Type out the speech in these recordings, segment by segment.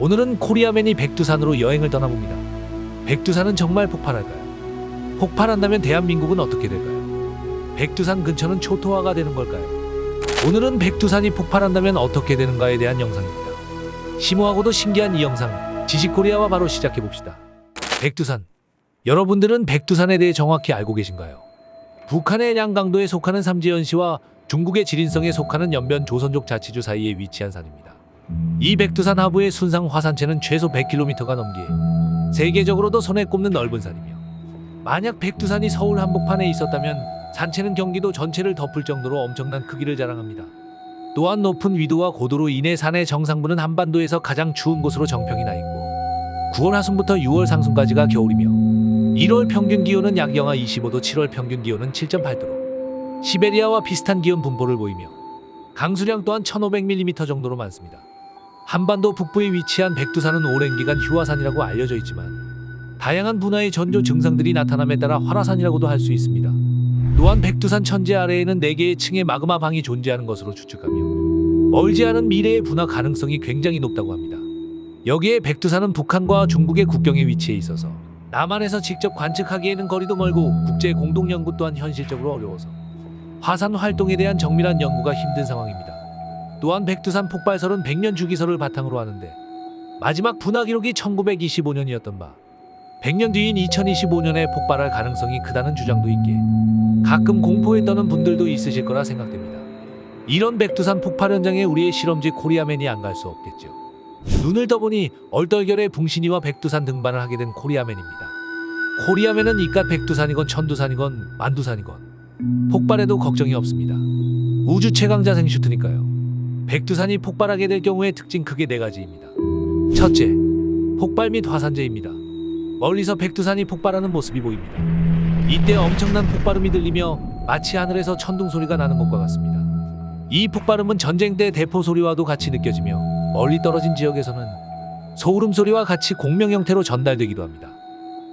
오늘은 코리아맨이 백두산으로 여행을 떠나봅니다. 백두산은 정말 폭발할까요? 폭발한다면 대한민국은 어떻게 될까요? 백두산 근처는 초토화가 되는 걸까요? 오늘은 백두산이 폭발한다면 어떻게 되는가에 대한 영상입니다. 심오하고도 신기한 이 영상, 지식코리아와 바로 시작해봅시다. 백두산. 여러분들은 백두산에 대해 정확히 알고 계신가요? 북한의 양강도에 속하는 삼지연시와 중국의 지린성에 속하는 연변 조선족 자치주 사이에 위치한 산입니다. 이 백두산 하부의 순상 화산체는 최소 100km가 넘기에 세계적으로도 손에 꼽는 넓은 산이며, 만약 백두산이 서울 한복판에 있었다면 산체는 경기도 전체를 덮을 정도로 엄청난 크기를 자랑합니다. 또한 높은 위도와 고도로 인해 산의 정상부는 한반도에서 가장 추운 곳으로 정평이 나 있고, 9월 하순부터 6월 상순까지가 겨울이며 1월 평균 기온은 약 영하 25도, 7월 평균 기온은 7.8도로 시베리아와 비슷한 기온 분포를 보이며, 강수량 또한 1500mm 정도로 많습니다. 한반도 북부에 위치한 백두산은 오랜 기간 휴화산이라고 알려져 있지만, 다양한 분화의 전조 증상들이 나타남에 따라 활화산이라고도 할 수 있습니다. 또한 백두산 천재 아래에는 4개의 층의 마그마 방이 존재하는 것으로 추측하며, 멀지 않은 미래의 분화 가능성이 굉장히 높다고 합니다. 여기에 백두산은 북한과 중국의 국경에 위치해 있어서 남한에서 직접 관측하기에는 거리도 멀고 국제 공동 연구 또한 현실적으로 어려워서 화산 활동에 대한 정밀한 연구가 힘든 상황입니다. 또한 백두산 폭발설은 100년 주기설을 바탕으로 하는데, 마지막 분화 기록이 1925년이었던 바 100년 뒤인 2025년에 폭발할 가능성이 크다는 주장도 있기에 가끔 공포에 떠는 분들도 있으실 거라 생각됩니다. 이런 백두산 폭발 현장에 우리의 실험지 코리아맨이 안 갈 수 없겠죠. 눈을 떠보니 얼떨결에 붕신이와 백두산 등반을 하게 된 코리아맨입니다. 코리아맨은 이깟 백두산이건 천두산이건 만두산이건 폭발해도 걱정이 없습니다. 우주 최강자 생슈트니까요. 백두산이 폭발하게 될 경우의 특징 크게 4가지입니다. 첫째, 폭발 및 화산재입니다. 멀리서 백두산이 폭발하는 모습이 보입니다. 이때 엄청난 폭발음이 들리며 마치 하늘에서 천둥 소리가 나는 것과 같습니다. 이 폭발음은 전쟁 때 대포 소리와도 같이 느껴지며, 멀리 떨어진 지역에서는 소울음 소리와 같이 공명 형태로 전달되기도 합니다.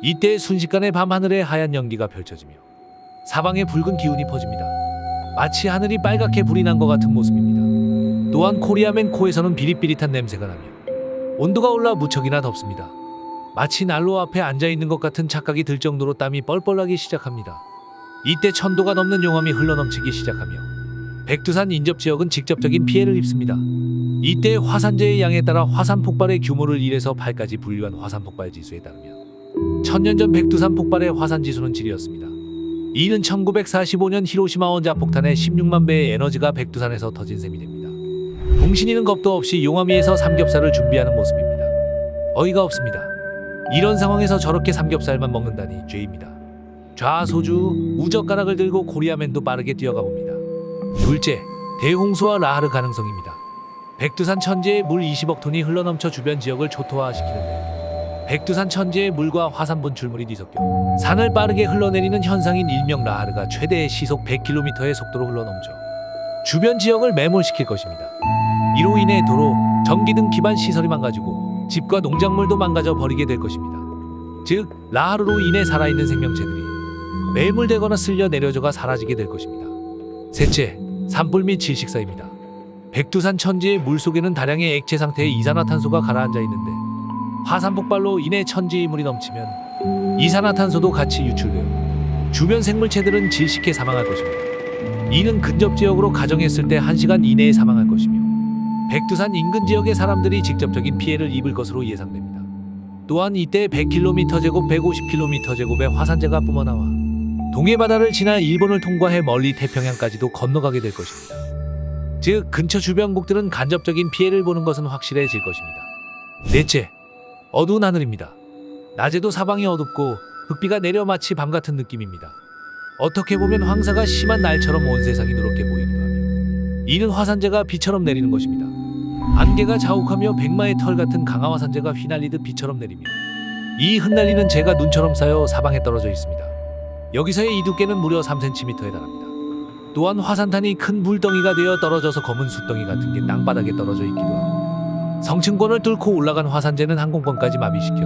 이때 순식간에 밤하늘에 하얀 연기가 펼쳐지며 사방에 붉은 기운이 퍼집니다. 마치 하늘이 빨갛게 불이 난 것 같은 모습입니다. 또한 코리아맨 코에서는 비릿비릿한 냄새가 나며 온도가 올라 무척이나 덥습니다. 마치 난로 앞에 앉아있는 것 같은 착각이 들 정도로 땀이 뻘뻘 나기 시작합니다. 이때 1000도가 넘는 용암이 흘러넘치기 시작하며 백두산 인접지역은 직접적인 피해를 입습니다. 이때 화산재의 양에 따라 화산 폭발의 규모를 1에서 8까지 분류한 화산 폭발 지수에 따르면 1000년 전 백두산 폭발의 화산 지수는 7이었습니다. 이는 1945년 히로시마 원자폭탄의 16만 배의 에너지가 백두산에서 터진 셈이 됩니다. 붕신이는 겁도 없이 용암 위에서 삼겹살을 준비하는 모습입니다. 어이가 없습니다. 이런 상황에서 저렇게 삼겹살만 먹는다니 죄입니다. 좌소주 우젓가락을 들고 코리아맨도 빠르게 뛰어가 봅니다. 둘째, 대홍수와 라하르 가능성입니다. 백두산 천지의 물 20억 톤이 흘러넘쳐 주변 지역을 초토화시키는데, 백두산 천지의 물과 화산 분출물이 뒤섞여 산을 빠르게 흘러내리는 현상인 일명 라하르가 최대 시속 100km의 속도로 흘러넘쳐 주변 지역을 매몰시킬 것입니다. 이로 인해 도로, 전기 등 기반 시설이 망가지고 집과 농작물도 망가져 버리게 될 것입니다. 즉, 라하르로 인해 살아있는 생명체들이 매몰되거나 쓸려 내려져가 사라지게 될 것입니다. 셋째, 산불 및 질식사입니다. 백두산 천지의 물속에는 다량의 액체 상태의 이산화탄소가 가라앉아 있는데, 화산 폭발로 인해 천지의 물이 넘치면 이산화탄소도 같이 유출되어 주변 생물체들은 질식해 사망할 것입니다. 이는 근접 지역으로 가정했을 때 1시간 이내에 사망할 것이며, 백두산 인근 지역의 사람들이 직접적인 피해를 입을 것으로 예상됩니다. 또한 이때 100km/제곱, 150km/제곱의 화산재가 뿜어나와 동해바다를 지나 일본을 통과해 멀리 태평양까지도 건너가게 될 것입니다. 즉, 근처 주변국들은 간접적인 피해를 보는 것은 확실해질 것입니다. 넷째, 어두운 하늘입니다. 낮에도 사방이 어둡고 흙비가 내려 마치 밤 같은 느낌입니다. 어떻게 보면 황사가 심한 날처럼 온 세상이 누렇게 보이기도 하며, 이는 화산재가 비처럼 내리는 것입니다. 안개가 자욱하며 백마의 털 같은 강화화산재가 휘날리듯 비처럼 내리며, 이 흩날리는 재가 눈처럼 쌓여 사방에 떨어져 있습니다. 여기서의 이 두께는 무려 3cm에 달합니다. 또한 화산탄이 큰 물덩이가 되어 떨어져서 검은 숯덩이 같은 게 땅바닥에 떨어져 있기도 하고, 성층권을 뚫고 올라간 화산재는 항공권까지 마비시켜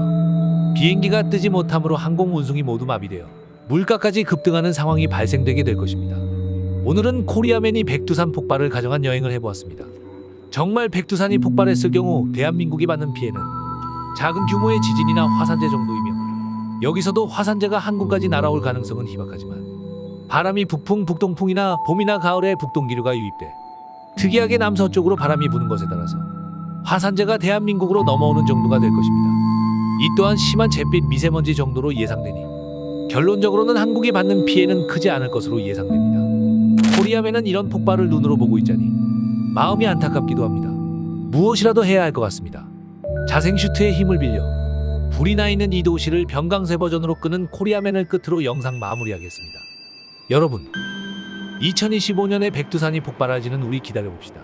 비행기가 뜨지 못함으로 항공 운송이 모두 마비되어 물가까지 급등하는 상황이 발생되게 될 것입니다. 오늘은 코리아맨이 백두산 폭발을 가정한 여행을 해보았습니다. 정말 백두산이 폭발했을 경우 대한민국이 받는 피해는 작은 규모의 지진이나 화산재 정도이며 여기서도 화산재가 한국까지 날아올 가능성은 희박하지만 바람이 북풍, 북동풍이나 봄이나 가을에 북동기류가 유입돼 특이하게 남서쪽으로 바람이 부는 것에 따라서 화산재가 대한민국으로 넘어오는 정도가 될 것입니다. 이 또한 심한 잿빛 미세먼지 정도로 예상되니 결론적으로는 한국이 받는 피해는 크지 않을 것으로 예상됩니다. 코리아맨은 이런 폭발을 눈으로 보고 있자니 마음이 안타깝기도 합니다. 무엇이라도 해야 할 것 같습니다. 자생슈트의 힘을 빌려 불이 나 있는 이 도시를 병강세 버전으로 끄는 코리아맨을 끝으로 영상 마무리하겠습니다. 여러분, 2025년에 백두산이 폭발할지는 우리 기다려봅시다.